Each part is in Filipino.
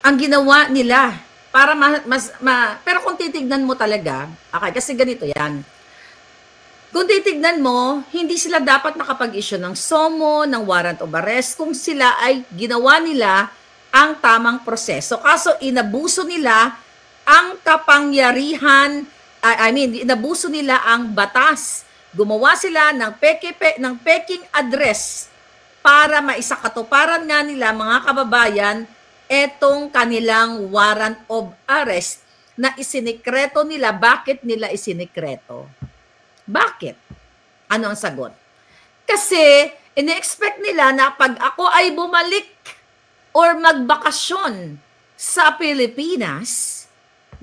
ang ginawa nila para pero kung titignan mo talaga, okay, kasi ganito yan. Kung titignan mo, hindi sila dapat nakapag-issue ng SOMO, ng warrant of arrest kung sila ay ginawa nila ang tamang proseso. Kaso inabuso nila ang kapangyarihan, inabuso nila ang batas. Gumawa sila ng peking address para maisakatuparan nga nila, mga kababayan, etong kanilang warrant of arrest na isinikreto nila. Bakit nila isinikreto? Bakit? Ano ang sagot? Kasi ine-expect nila na pag ako ay bumalik or magbakasyon sa Pilipinas,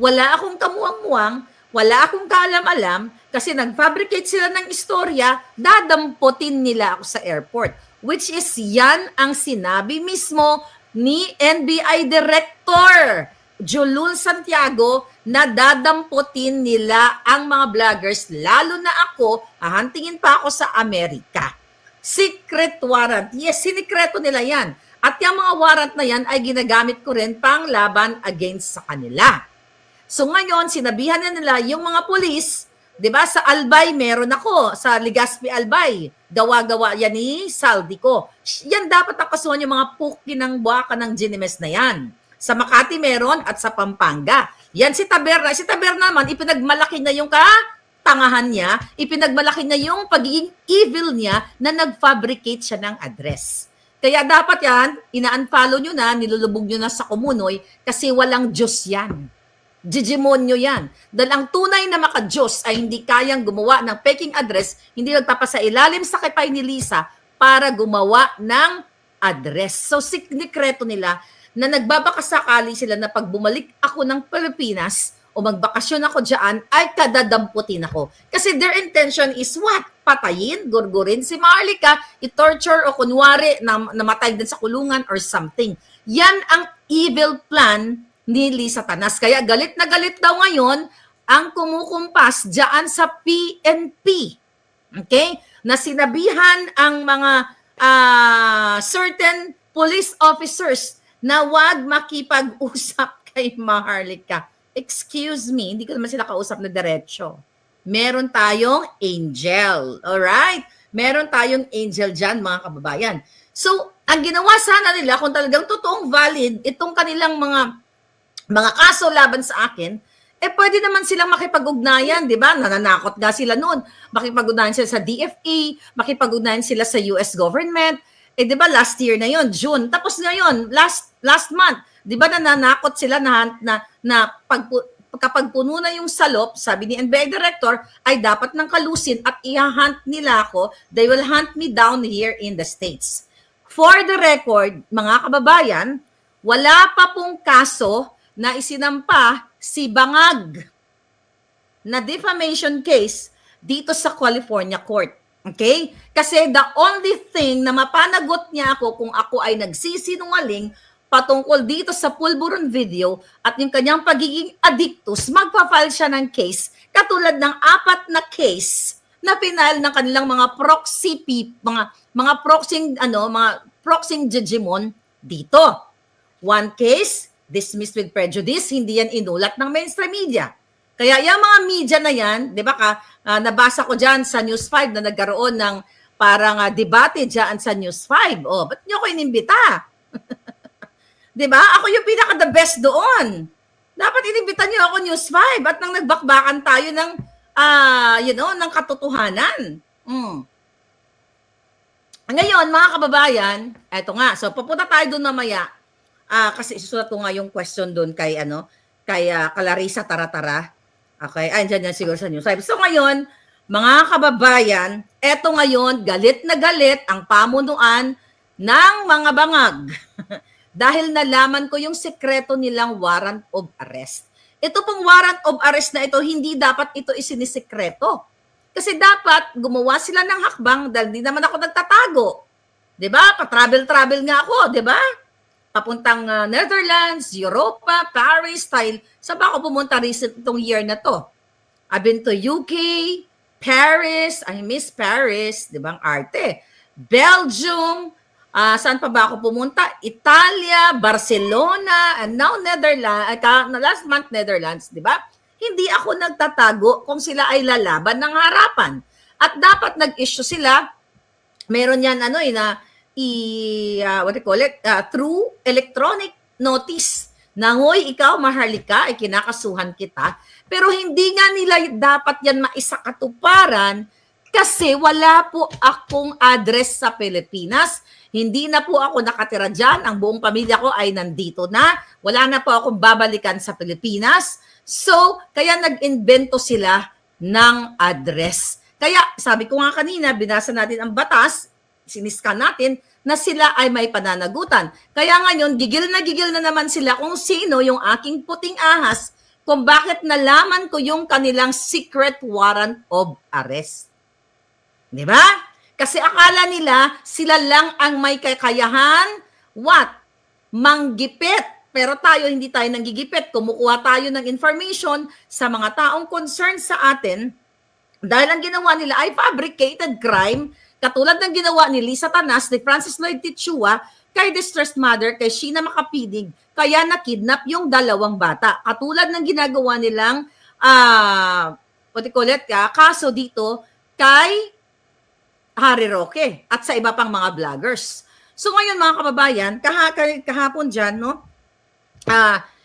wala akong kamuang-muang, wala akong kaalam-alam, kasi nag-fabricate sila ng istorya, dadamputin nila ako sa airport. Which is yan ang sinabi mismo ni NBI Director Jolul Santiago, na dadamputin nila ang mga vloggers, lalo na ako, hahantingin pa ako sa Amerika. Secret warrant. Yes, sinikreto nila yan. At yung mga warrant na yan ay ginagamit ko rin pang laban against sa kanila. So ngayon, sinabihan na nila yung mga pulis, di ba, sa Albay meron ako, sa Legazpi Albay, gawa-gawa yan ni Saldico. Yan dapat ang kasuhan yung mga puki ng buwaka ng Ginimes na yan. Sa Makati meron at sa Pampanga. Yan si Taberna. Si Taberna naman, ipinagmalaki na yung katangahan niya, ipinagmalaki na yung pagiging evil niya na nag-fabricate siya ng address. Kaya dapat yan, ina-unfollow nyo na, nilulubog nyo na sa kumunoy kasi walang Diyos yan. Digimonyo yan. Dahil ang tunay na maka-Diyos ay hindi kayang gumawa ng peking address, hindi magpapasailalim sa kipay ni Lisa para gumawa ng address. So, sinikreto nila na nagbabakasakali sila na pag bumalik ako ng Pilipinas o magbakasyon ako dyan, ay kadadamputin ako. Kasi their intention is what? Patayin, gurgurin si Maharlika, i-torture o kunwari na namatay din sa kulungan or something. Yan ang evil plan ni Lisa Tanas. Kaya galit na galit daw ngayon ang kumukumpas dyan sa PNP. Okay? Na sinabihan ang mga certain police officers na wag makipag-usap kay Maharlika. Excuse me, hindi ko naman sila kausap na diretso. Meron tayong angel. Alright? Meron tayong angel dyan, mga kababayan. So, ang ginawa sana nila, kung talagang totoong valid, itong kanilang mga kaso laban sa akin, pwede naman silang makipag-ugnayan, di ba? Nananakot nga sila noon. Makipag-ugnayan sila sa DFA, makipag-ugnayan sila sa US government. Di ba last year na yon, June. Tapos ngayon, last month, di ba nananakot sila na kapag puno na yung salop, sabi ni NBI Director, ay dapat nang kalusin at i-hunt nila ako. They will hunt me down here in the States. For the record, mga kababayan, wala pa pong kaso na isinampa si Bangag na defamation case dito sa California court. Okay? Kasi the only thing na mapanagot niya ako kung ako ay nagsisinungaling patungkol dito sa Pulburon video at yung kanyang pagiging addictus, magpa-file siya ng case katulad ng 4 na case na pinal ng kanilang mga proxy mga proxying judgment dito. One case, dismissed with prejudice, hindi yan inulat ng mainstream media. Kaya yung mga media na yan, di ba nabasa ko dyan sa News 5 na nagkaroon ng parang debate dyan sa News 5. Oh, ba't nyo ko inimbita? Di ba? Ako yung pinaka-the best doon. Dapat inimbita nyo ako News 5 at nang nagbakbakan tayo ng, ng katotohanan. Ngayon, mga kababayan, eto nga, so papunta tayo doon mamaya. Kasi isusulat ko nga yung question doon kay Clarissa Taratara. Okay, andyan yan siguro sa News 5. So ngayon, mga kababayan, eto ngayon, galit na galit ang pamunuan ng mga bangag. Dahil nalaman ko yung sekreto nilang warrant of arrest. Ito pong warrant of arrest na ito, hindi dapat ito isinisekreto. Kasi dapat gumawa sila ng hakbang dahil di naman ako nagtatago. Diba? Pa-travel-travel nga ako, diba? Papuntang Netherlands, Europa, Paris, Thailand. Saan ba ako pumunta recent itong year na to? I've been to UK, Paris, I miss Paris, di ba ang arte? Belgium, Saan pa ba ako pumunta? Italia, Barcelona, and now Netherlands, last month Netherlands, di ba? Hindi ako nagtatago kung sila ay lalaban ng harapan. At dapat nag-issue sila, meron yan what do you call it? Through electronic notice. Nangoy, ikaw, Maharlika, ay kinakasuhan kita. Pero hindi nga nila dapat yan maisakatuparan kasi wala po akong address sa Pilipinas. Hindi na po ako nakatira dyan. Ang buong pamilya ko ay nandito na. Wala na po akong babalikan sa Pilipinas. So, kaya nag-invento sila ng address. Kaya, sabi ko nga kanina, binasa natin ang batas, siniskan natin, na sila ay may pananagutan. Kaya ngayon, gigil na naman sila kung sino yung aking puting ahas, kung bakit nalaman ko yung kanilang secret warrant of arrest. Di ba? Kasi akala nila, sila lang ang may kakayahan, manggipit. Pero tayo, hindi tayo nanggigipit. Kumukuha tayo ng information sa mga taong concerned sa atin dahil ang ginawa nila ay fabricated crime, katulad ng ginawa ni Lisa Tanas, ni Francis Lloyd Tichua, kay Distressed Mother, kay Sheena Makapinig, kaya nakidnap yung 2 bata. Katulad ng ginagawa nilang kaso dito kay Harry Roque at sa iba pang mga vloggers. So ngayon mga kababayan, kahapon dyan,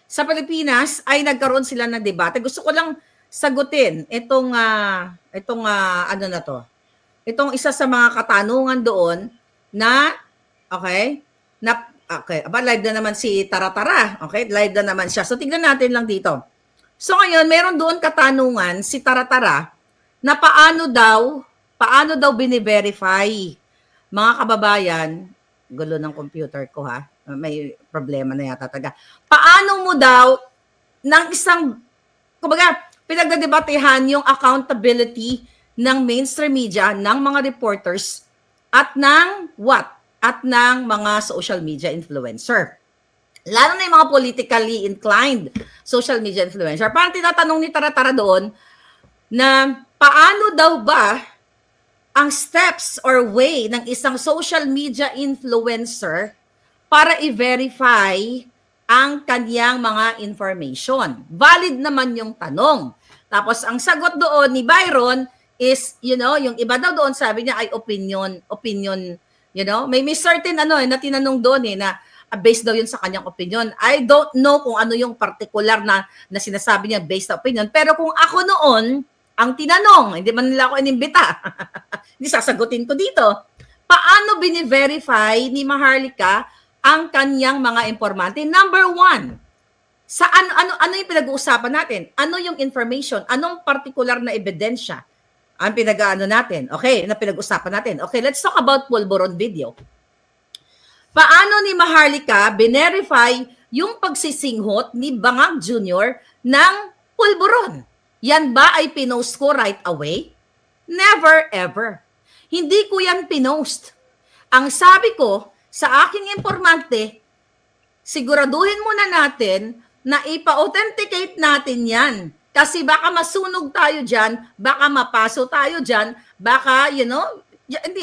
sa Pilipinas ay nagkaroon sila ng debate. Gusto ko lang sagutin itong isa sa mga katanungan doon na live na naman si Taratara. Okay, live na naman siya. So tingnan natin lang dito. So ngayon, meron doon katanungan si Taratara na paano daw bine-verify. Mga kababayan, gulo ng computer ko ha. May problema na yata taga. Paano mo daw ng isang, pinagdedebatehan yung accountability ng mainstream media, ng mga reporters, at ng At ng mga social media influencer. Lalo na yung mga politically inclined social media influencer. Parang tinatanong ni Taratara doon na paano daw ba ang steps or way ng isang social media influencer para i-verify ang kanyang mga information. Valid naman yung tanong. Tapos ang sagot doon ni Byron is, yung iba daw doon sabi niya ay opinion, may certain na tinanong doon na based daw yun sa kanyang opinion. I don't know kung ano yung particular na sinasabi niya based sa opinion. Pero kung ako noon, ang tinanong, hindi man nila ako inimbita. Hindi sasagutin ko dito. Paano bini-verify ni Maharlika ang kanyang mga informante? Number 1, ano yung pinag-uusapan natin? Ano yung information? Anong particular na ebidensya ang pinag-aano natin? Okay, na pinag-usapan natin. Okay, let's talk about Pulburon video. Paano ni Maharlika binerify yung pagsisinghot ni Bangag Jr. ng Pulburon? Yan ba ay pinost ko right away? Never ever. Hindi ko yan pinost. Ang sabi ko sa aking informante, siguraduhin muna natin na ipa-authenticate natin yan. Kasi baka masunog tayo dyan, baka mapaso tayo dyan, baka,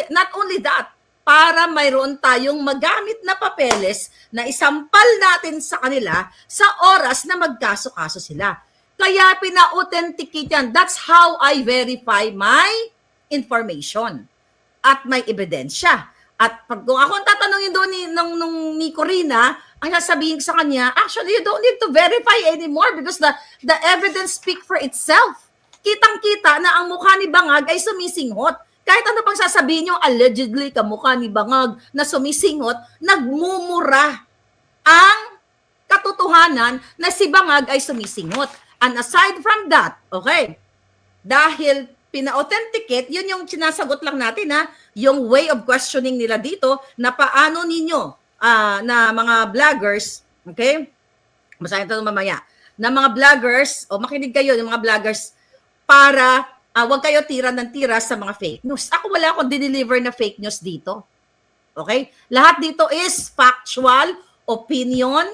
not only that, para mayroon tayong magamit na papeles na isampal natin sa kanila sa oras na magkaso-kaso sila. Kaya pina-authenticate yan. That's how I verify my information. At may ebidensya. At pag kung ako ang tatanungin doon ni Corina, ang sasabihin sa kanya, actually, you don't need to verify anymore because the evidence speak for itself. Kitang-kita na ang mukha ni Bangag ay sumisinghot. Kahit ano pang sasabihin nyo, allegedly, kamukha ni Bangag na sumisinghot, nagmumura ang katotohanan na si Bangag ay sumisinghot. And aside from that, okay, dahil pina-authenticate, yun yung sinasagot lang natin yung way of questioning nila dito na paano ninyo na mga vloggers, okay? Basahin ito mamaya. Na mga vloggers, makinig kayo ng mga vloggers para wag kayo tira ng tira sa mga fake news. Ako wala akong dineliver na fake news dito. Okay? Lahat dito is factual, opinion,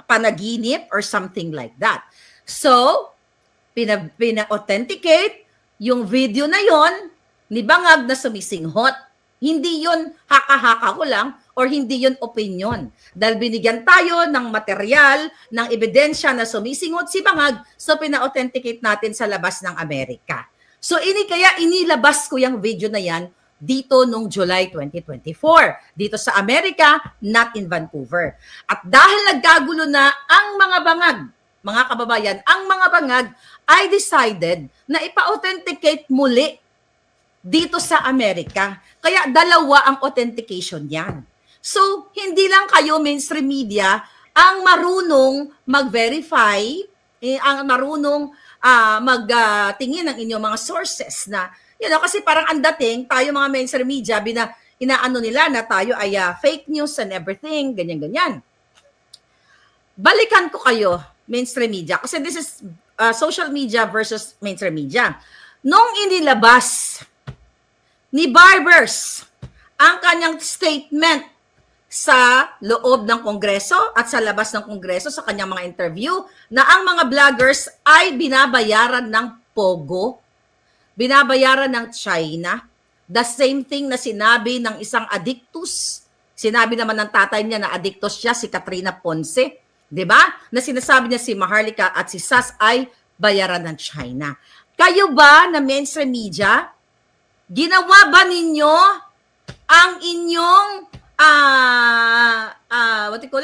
panaginip or something like that. So, pina-authenticate yung video na yon ni Bangag na sumisinghot. Hindi yon haka-haka ko lang or hindi yon opinion. Dahil binigyan tayo ng material, ng ebidensya na sumisingot si Bangag, so pina-authenticate natin sa labas ng Amerika. So kaya inilabas ko yung video na yan dito nung July 2024. Dito sa Amerika, not in Vancouver. At dahil nagkagulo na ang mga bangag, mga kababayan, ang mga bangag ay decided na ipa-authenticate muli dito sa Amerika. Kaya dalawa ang authentication yan. So, hindi lang kayo mainstream media ang marunong mag-verify, ang marunong magtingin ng inyong mga sources na, kasi parang ang dating, tayo mga mainstream media, inaano nila na tayo ay fake news and everything, ganyan-ganyan. Balikan ko kayo, mainstream media, kasi this is social media versus mainstream media. Nung inilabas ni Barbers ang kanyang statement sa loob ng Kongreso at sa labas ng Kongreso sa kanyang mga interview na ang mga vloggers ay binabayaran ng Pogo, binabayaran ng China, the same thing na sinabi ng isang addictus, sinabi naman ng tatay niya na addictus siya, si Katrina Ponce, di ba? Na sinasabi niya si Maharlika at si Sas ay bayaran ng China. Kayo ba na mainstream media, ginawa ba ninyo ang inyong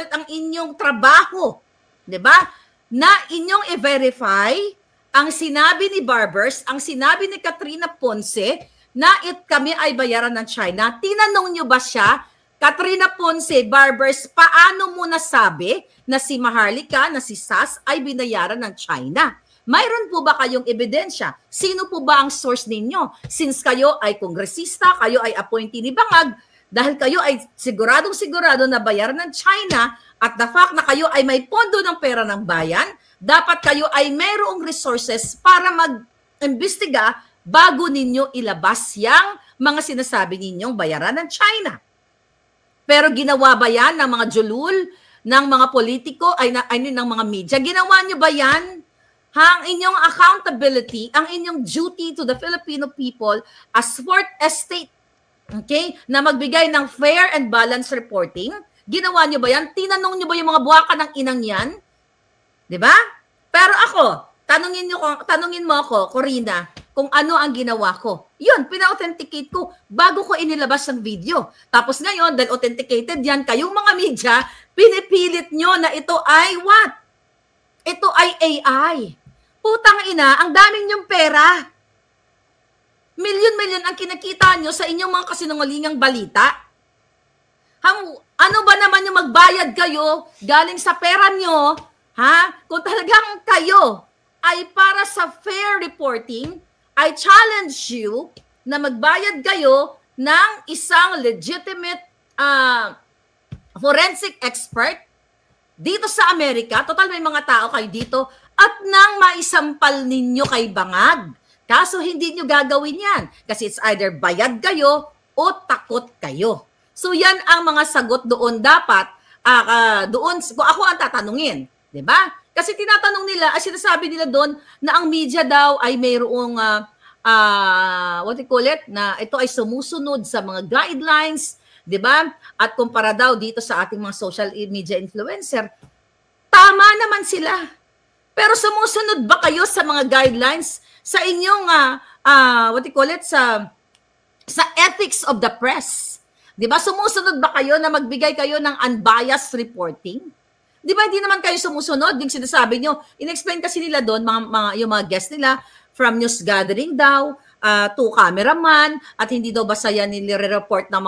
ang inyong trabaho, 'di ba? Na inyong i-verify ang sinabi ni Barbers, ang sinabi ni Katrina Ponce na kami ay bayaran ng China. Tinanong nyo ba siya, Katrina Ponce, Barbers, paano mo nasabi na si Maharlika, na si Sas ay binayaran ng China? Mayroon po ba kayong ebidensya? Sino po ba ang source ninyo? Since kayo ay kongresista, kayo ay appointee ni Bangag, dahil kayo ay siguradong na bayaran ng China at the fact na kayo ay may pondo ng pera ng bayan, dapat kayo ay mayroong resources para mag-imbestiga bago ninyo ilabas yang mga sinasabi ninyong bayaran ng China. Pero ginawa ba yan ng mga julul, ng mga politiko, ng mga media? Ginawa nyo ba yan? Ang inyong accountability, ang inyong duty to the Filipino people as fourth estate, okay, na magbigay ng fair and balanced reporting, ginawa nyo ba yan? Tinanong nyo ba yung mga buwaka ng inang yan? Diba? Pero ako, tanungin mo ako, Corina, kung ano ang ginawa ko. Yun, pina-authenticate ko bago ko inilabas ang video. Tapos ngayon, dahil authenticated yan, kayong mga media, pinipilit nyo na ito ay what? Ito ay AI. Putang ina, ang daming nyong pera. Milyon-milyon ang kinakita nyo sa inyong mga kasinungalingang balita. Ano ba naman yung magbayad kayo galing sa pera nyo, ha? Kung talagang kayo ay para sa fair reporting, I challenge you na magbayad kayo ng isang legitimate forensic expert dito sa Amerika. Total may mga tao kayo dito at nang maisampal ninyo kay Bangag. Kaso hindi nyo gagawin yan kasi it's either bayad kayo o takot kayo. So yan ang mga sagot doon dapat, doon, kung ako ang tatanungin, di ba? Kasi tinatanong nila, sinasabi nila doon na ang media daw ay mayroong, na ito ay sumusunod sa mga guidelines, di ba? At kumpara daw dito sa ating mga social media influencer, tama naman sila. Pero sumusunod ba kayo sa mga guidelines sa inyong, sa ethics of the press? Di ba? Sumusunod ba kayo na magbigay kayo ng unbiased reporting? Di ba hindi naman kayo sumusunod? Yung sinasabi nyo, in-explain kasi nila doon, yung mga guest nila, from news gathering daw, to cameraman, at hindi daw basta yan nire-report ng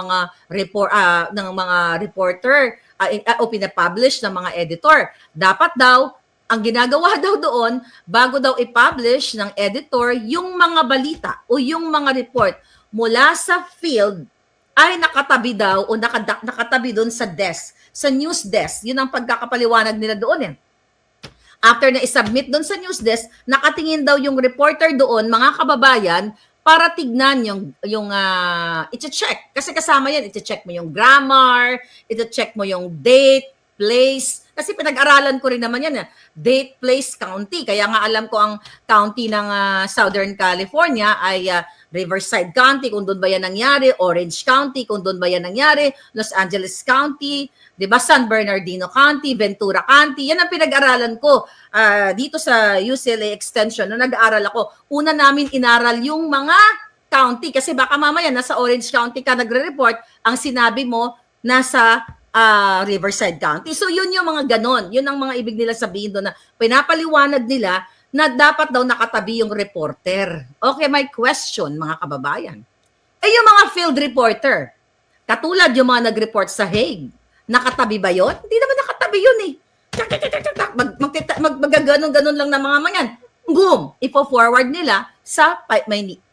mga reporter o pinapublish ng mga editor. Dapat daw, ang ginagawa daw doon, bago daw i-publish ng editor yung mga balita o yung mga report mula sa field, ay nakatabi daw o nakatabi doon sa desk, sa news desk. Yun ang pagkakapaliwanag nila doon eh. After na i-submit doon sa news desk, nakatingin daw yung reporter doon, mga kababayan, para tignan yung i-check. Kasi kasama yan, i-check mo yung grammar, i-check mo yung date, place. Kasi pinag-aralan ko rin naman yan. Date, place, county. Kaya nga alam ko ang county ng Southern California ay Riverside County, kung doon ba yan nangyari. Orange County, kung doon ba yan nangyari. Los Angeles County, di ba? San Bernardino County, Ventura County. Yan ang pinag-aralan ko dito sa UCLA Extension. Nung nag-aaral ako, una namin inaral yung mga county. Kasi baka mamaya nasa Orange County ka nagre-report, ang sinabi mo nasa Riverside County. So yun yung mga ganon. Yun ang mga ibig nila sabihin doon na pinapaliwanag nila na dapat daw nakatabi yung reporter. Okay, my question, mga kababayan. Yung mga field reporter, katulad yung mga nag-report sa Hague, nakatabi ba yun? Hindi naman nakatabi yun eh. Magaganon-ganon lang ng mga manyan. Boom! Ipo-forward nila sa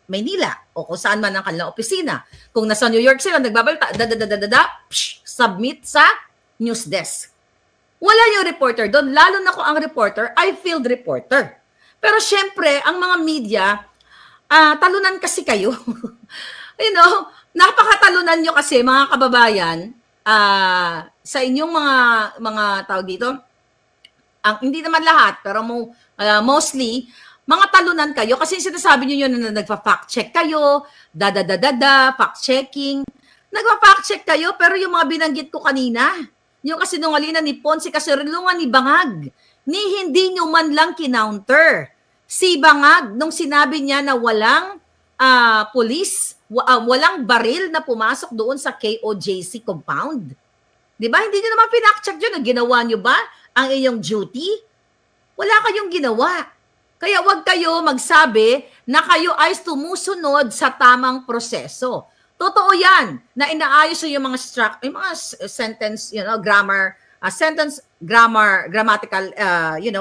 Maynila o kung saan man ang kanilang opisina. Kung nasa New York sila, nagbabalta, submit sa news desk. Wala yung reporter doon, lalo na kung ang reporter ay field reporter. Pero syempre, ang mga media, talunan kasi kayo. You know, napakatalunan nyo kasi, mga kababayan, sa inyong mga tawag dito, hindi naman lahat, pero mostly, mga talunan kayo kasi sinasabi niyo yun na nagpa-fact check kayo, fact-checking. Nagpa-fact check kayo pero yung mga binanggit ko kanina, yung kasinungalingan ni Ponce, kasinungalingan ni Bangag, ni hindi nyo man lang kinounter. Si Bangag, nung sinabi niya na walang police, walang baril na pumasok doon sa KOJC compound. Di ba? Hindi nyo naman pinak-check yun. Ginawa nyo ba ang inyong duty? Wala kayong ginawa. Kaya wag kayo magsabi na kayo ay sumusunod sa tamang proseso. Totoo yan na inaayos yung mga sentence, grammatical,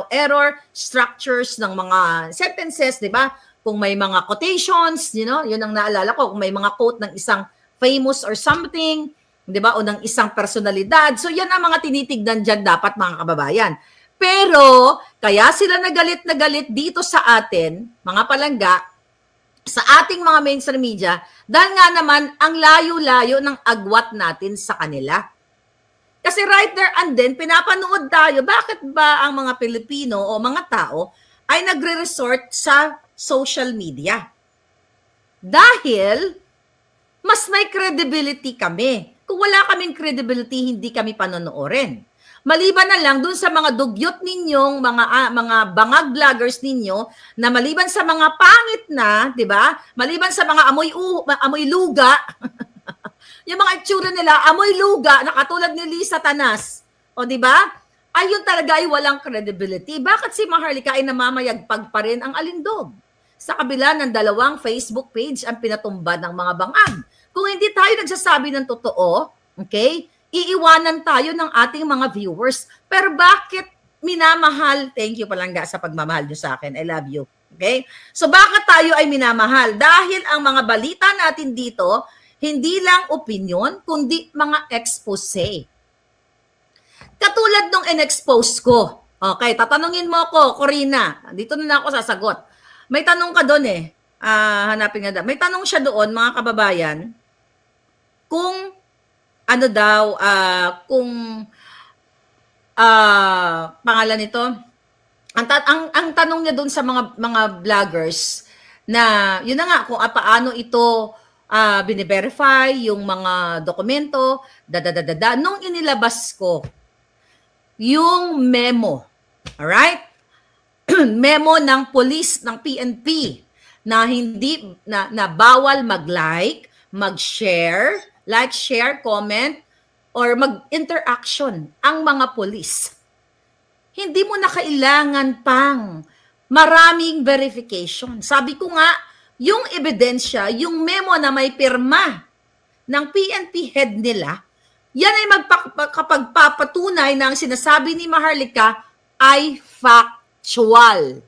error, structures ng mga sentences, di ba? Kung may mga quotations, yun ang naalala ko, kung may mga quote ng isang famous or something, di ba? O ng isang personalidad. So yan ang mga tinitignan dyan dapat, mga kababayan. Pero, kaya sila nagalit dito sa atin, mga palangga, sa ating mga mainstream media, dahil nga naman ang layo-layo ng agwat natin sa kanila. Kasi right there and then, pinapanood tayo, bakit ba ang mga Pilipino o mga tao ay nagre-resort sa social media? Dahil, mas may credibility kami. Kung wala kaming credibility, hindi kami panonoorin. Maliban na lang dun sa mga dugyot ninyong, mga bangag vloggers ninyo, na maliban sa mga pangit na, di ba? Maliban sa mga amoy luga, yung mga itsura nila, amoy luga, na katulad ni Lisa Tanas, o di ba? Ayun talaga ay walang credibility. Bakit si Maharlika ay namamayagpag pa rin ang alindog? Sa kabila ng 2 Facebook page ang pinatumbad ng mga bangag. Kung hindi tayo nagsasabi ng totoo, okay, iiwanan tayo ng ating mga viewers. Pero bakit minamahal? Thank you palangga sa pagmamahal nyo sa akin. I love you. Okay? So bakit tayo ay minamahal? Dahil ang mga balita natin dito, hindi lang opinion, kundi mga expose. Katulad nung in-expose ko. Okay, tatanungin mo ako, Corina. Dito na ako sasagot. May tanong ka doon eh. Hanapin nga daw. May tanong siya doon, mga kababayan, kung ano daw, pangalan nito, ang tanong niya doon sa mga vloggers na, yun na nga, kung paano ito bine-verify yung mga dokumento, nung inilabas ko, yung memo, alright? Memo ng police, ng PNP, na hindi, na bawal mag-like, mag-share, like, share, comment, or mag-interaction ang mga polis. Hindi mo na kailangan pang maraming verification. Sabi ko nga, yung ebidensya, yung memo na may pirma ng PNP head nila, yan ay magpapagpapatunay na ang sinasabi ni Maharlika ay factual.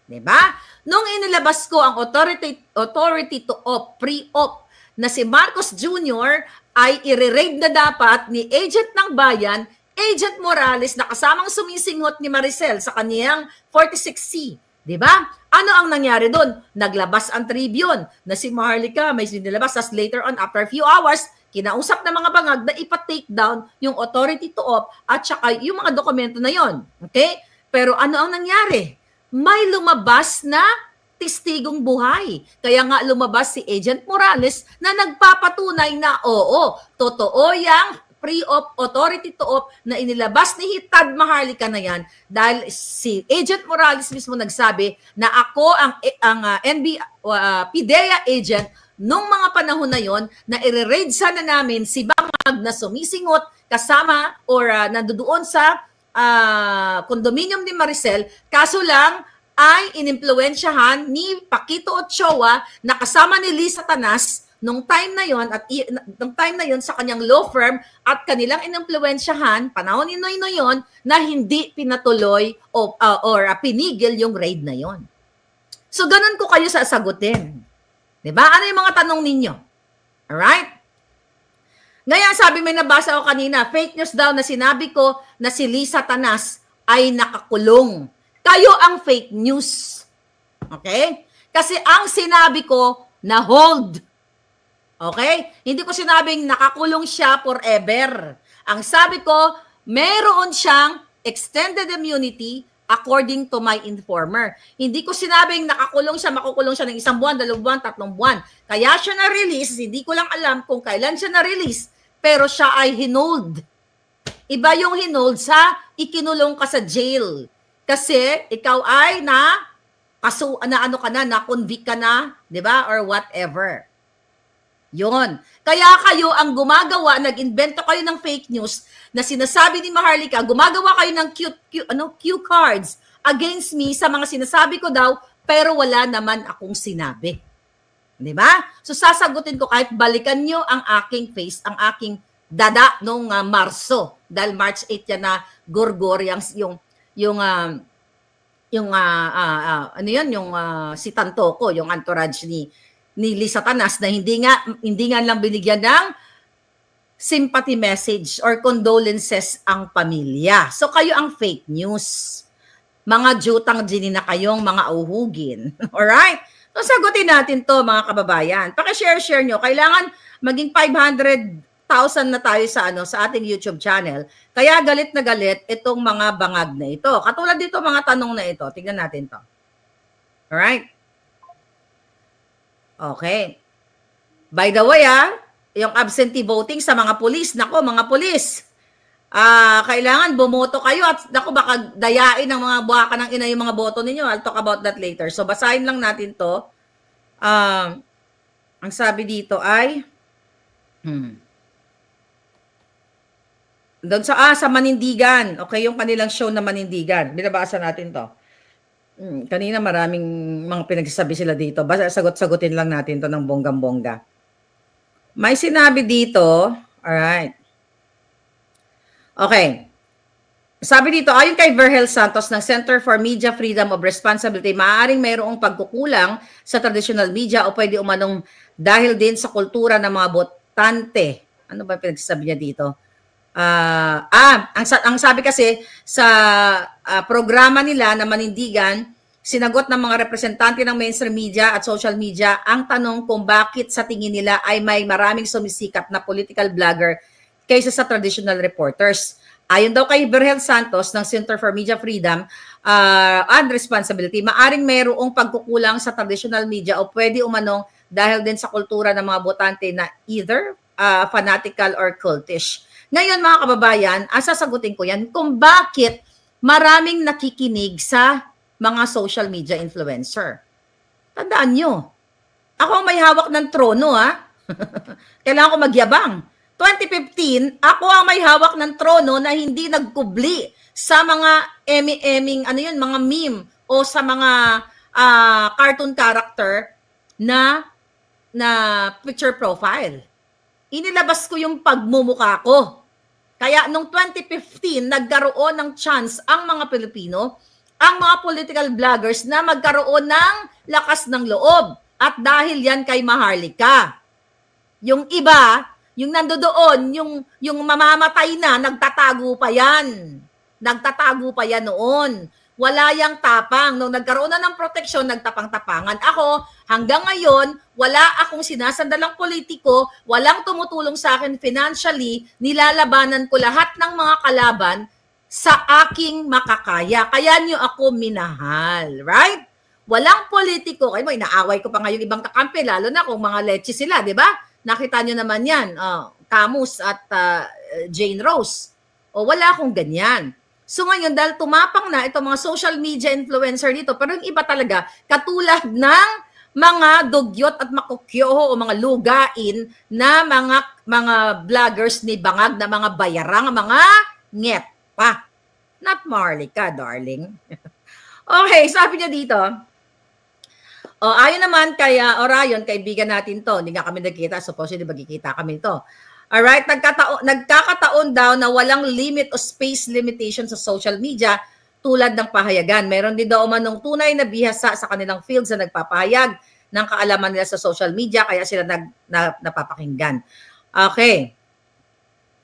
Diba? Nung inilabas ko ang authority to op, pre-op, na si Marcos Jr. ay i-raid na dapat ni agent ng bayan, Agent Morales, na kasamang sumisinghot ni Maricel sa kaniyang 46C. Diba? Ano ang nangyari doon? Naglabas ang Tribune na si Maharlika may sinilabas, as later on, after a few hours, kinausap ng mga bangag na ipa-take down yung authority to op at saka yung mga dokumento na yon. Okay? Pero ano ang nangyari? May lumabas na testigong buhay. Kaya nga lumabas si Agent Morales na nagpapatunay na oo, totoo yang pre-op, authority to op na inilabas ni Hitad Maharlika na yan dahil si Agent Morales mismo nagsabi na ako ang PIDEA agent nung mga panahon na yon na i-raid sana namin si bangag na sumisingot kasama or nandoon sa condominium ni Maricel, kaso lang ay inimpluwensyahan ni Paquito Ochoa na kasama ni Lisa Tanas nung time na yon at nung time na yon sa kanyang law firm at kanilang inimpluwensyahan panahon ni Noynoy yon na hindi pinatuloy or pinigil yung raid na yon. So ganun ko kayo sasagutin. 'Di ba? Ano yung mga tanong ninyo? Alright? Ngayon, sabi may nabasa ko kanina, fake news daw na sinabi ko na si Lisa Tanas ay nakakulong. Kayo ang fake news. Okay? Kasi ang sinabi ko na hold. Okay? Hindi ko sinabing nakakulong siya forever. Ang sabi ko, meron siyang extended immunity according to my informer. Hindi ko sinabing nakakulong siya, makukulong siya ng 1 buwan, 2 buwan, 3 buwan. Kaya siya na-release, hindi ko lang alam kung kailan siya na-release, pero siya ay hinold. Iba yung hinold sa ikinulong ka sa jail. Kasi ikaw ay na-convict ka na, di ba? Or whatever. Yon. Kaya kayo ang gumagawa, nag-invento kayo ng fake news na sinasabi ni Maharlika, gumagawa kayo ng cue cards against me sa mga sinasabi ko daw, pero wala naman akong sinabi. Di ba? So sasagutin ko kahit balikan nyo ang aking face, ang aking dada nung Marso. Dahil March 8 yan na gorgor, si Tantoko, yung entourage ni Lisa Tanas na hindi nga lang binigyan ng sympathy message or condolences ang pamilya. So kayo ang fake news. Mga jutang na kayong mga uhugin. Alright? So sagutin natin to mga kababayan. Paki-share nyo. Kailangan maging 500,000 na tayo sa ating YouTube channel. Kaya galit na galit itong mga bangag na ito. Katulad dito mga tanong na ito. Tingnan natin to. Alright? Okay. By the way, yung absentee voting sa mga pulis. Nako, mga pulis. Kailangan bumoto kayo at nako, baka dayain ng mga buhaka ng ina yung mga boto ninyo. I'll talk about that later. So, basahin lang natin to. Ang sabi dito ay doon sa Manindigan. Okay, yung kanilang show na Manindigan. Binabasa natin to. Kanina maraming mga pinagsasabi sila dito. Basta sagot-sagutin lang natin to ng bonggang-bongga. May sinabi dito, alright. Okay. Sabi dito, ayon kay Verhel Santos ng Center for Media Freedom of Responsibility, maaaring mayroong pagkukulang sa traditional media o pwede umanong dahil din sa kultura ng mga botante. Ano ba pinagsasabi niya dito? Ang sabi kasi sa programa nila na Manindigan, sinagot ng mga representante ng mainstream media at social media ang tanong kung bakit sa tingin nila ay may maraming sumisikat na political blogger kaysa sa traditional reporters. Ayon daw kay Verhel Santos ng Center for Media Freedom and Responsibility, maaring mayroong pagkukulang sa traditional media o pwede umanong dahil din sa kultura ng mga botante na either fanatical or cultish. Ngayon mga kababayan, sasagutin ko yan kung bakit maraming nakikinig sa mga social media influencer. Tandaan nyo, ako ang may hawak ng trono Kailangan ko magyabang. 2015, ako ang may hawak ng trono na hindi nagkubli sa mga mga meme o sa mga cartoon character na picture profile. Inilabas ko yung pagmumukha ko. Kaya nung 2015, nagkaroon ng chance ang mga Pilipino, ang mga political bloggers na magkaroon ng lakas ng loob. At dahil yan kay Maharlika. Yung iba, yung nandoon, yung mamamatay na, nagtatago pa yan. Nagtatago pa yan noon. wala yang tapang. Nung nagkaroon na ng proteksyon, nagtapang-tapangan. Ako, hanggang ngayon, wala akong sinasandalang politiko, walang tumutulong sa akin financially, nilalabanan ko lahat ng mga kalaban sa aking makakaya. Kaya niyo ako minahal, right? Walang politiko. Ay mo, inaaway ko pa nga yung ibang kakampi, lalo na kung mga leche sila, di ba? Nakita nyo naman yan, Camus at Jane Rose. O wala akong ganyan. So ngayon, dahil tumapang na itong mga social media influencer dito, pero yung iba talaga, katulad ng mga dugyot at makukyoho o mga lugain na mga vloggers ni Bangag na mga bayarang, mga ngepa. Not Marlica, darling. Okay, sabi niya dito, ayon naman kay Orion, kaibigan natin to, hindi nga kami nagkita, supposedly magkikita kami to. Alright, nagkakataon daw na walang limit o space limitation sa social media tulad ng pahayagan. Meron din daw umanong tunay na bihasa sa kanilang fields na nagpapahayag ng kaalaman nila sa social media, kaya sila napapakinggan. Okay.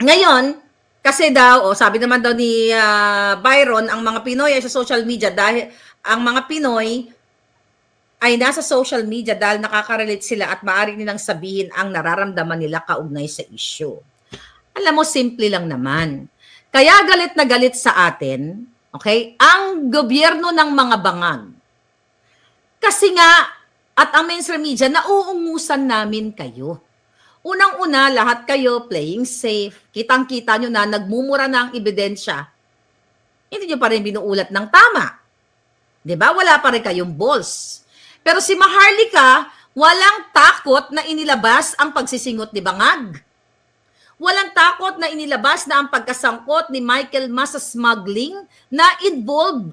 Ngayon, kasi daw, sabi naman daw ni Byron, ang mga Pinoy ay sa social media dahil ang mga Pinoy ay nasa social media dahil nakaka-relate sila at maaari nilang sabihin ang nararamdaman nila kaugnay sa issue. Alam mo, simple lang naman. Kaya galit na galit sa atin, okay, ang gobyerno ng mga bangag. Kasi nga, at ang mainstream media, nauungusan namin kayo. Unang-una, lahat kayo playing safe. Kitang-kita nyo na nagmumura na ang ebidensya. Hindi nyo pa rin binuulat ng tama. Diba? Wala pa rin kayong balls. Pero si Maharlika, walang takot na inilabas ang pagsisingot ni Bangag. Walang takot na inilabas na ang pagkasangkot ni Michael Mas sa smuggling na involved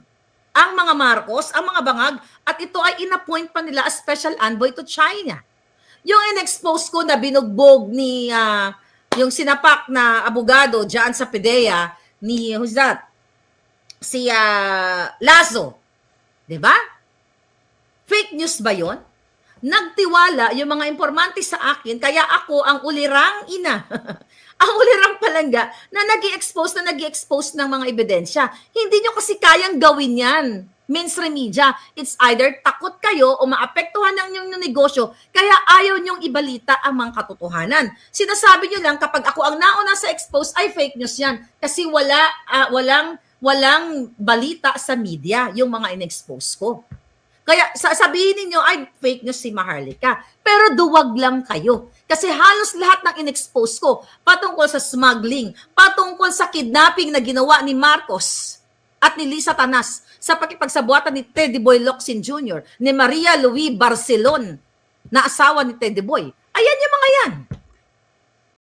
ang mga Marcos, ang mga Bangag, at ito ay inappoint pa nila as special envoy to China. Yung in-expose ko na binugbog ni yung sinapak na abogado dyan sa PDEA ni, who's that? Si Lazo. Diba? Fake news ba yon? Nagtiwala yung mga informante sa akin, kaya ako ang ulirang ina. Ang ulirang palangga na nag-i-expose ng mga ebidensya. Hindi nyo kasi kayang gawin yan. Mainstream media, it's either takot kayo o maapektuhan ng inyong negosyo, kaya ayaw nyong ibalita ang mga katotohanan. Sinasabi nyo lang kapag ako ang nauna sa expose ay fake news yan. Kasi walang balita sa media yung mga in-expose ko. Kaya sabihin niyo ay fake news si Maharlika. Pero duwag lang kayo. Kasi halos lahat ng in-expose ko patungkol sa smuggling, patungkol sa kidnapping na ginawa ni Marcos at ni Lisa Tanas sa pakipagsabuatan ni Teddy Boy Locsin Jr., ni Maria Louie Barcelon na asawa ni Teddy Boy. Ayan yung mga yan.